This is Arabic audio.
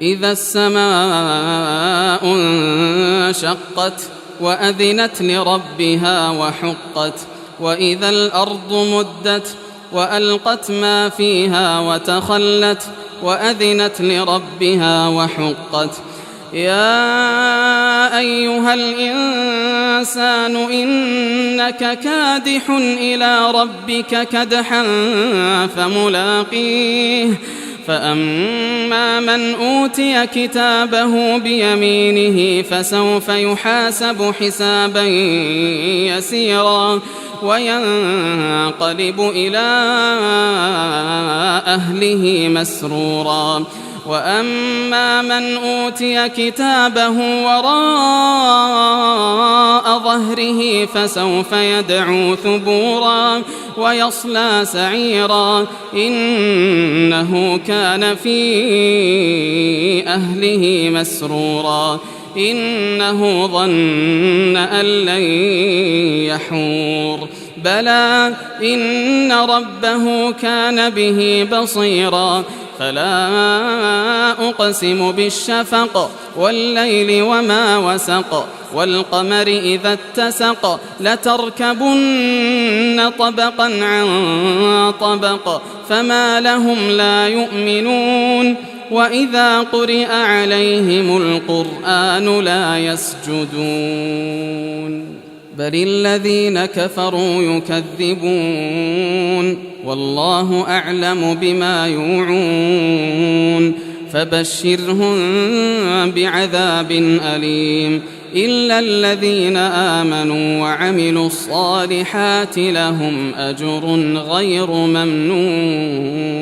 إذا السماء انشقت وأذنت لربها وحقت وإذا الأرض مدت وألقت ما فيها وتخلت وأذنت لربها وحقت يا أيها الإنسان إنك كادح إلى ربك كدحا فملاقيه فأما من أوتي كتابه بيمينه فسوف يحاسب حسابا يسيرا وينقلب إلى أهله مسرورا وأما من أوتي كتابه وراء ظهره فسوف يدعو ثبورا ويصلى سعيرا إنه كان في أهله مسرورا إنه ظن أن لن يحور بلى إن ربه كان به بصيرا فلا أقسم بالشفق والليل وما وسق والقمر إذا اتسق لتركبن طبقا عن طبق فما لهم لا يؤمنون وإذا قرئ عليهم القرآن لا يسجدون بل الذين كفروا يكذبون والله أعلم بما يوعون فبشرهم بعذاب أليم إلا الذين آمنوا وعملوا الصالحات لهم أجر غير ممنون.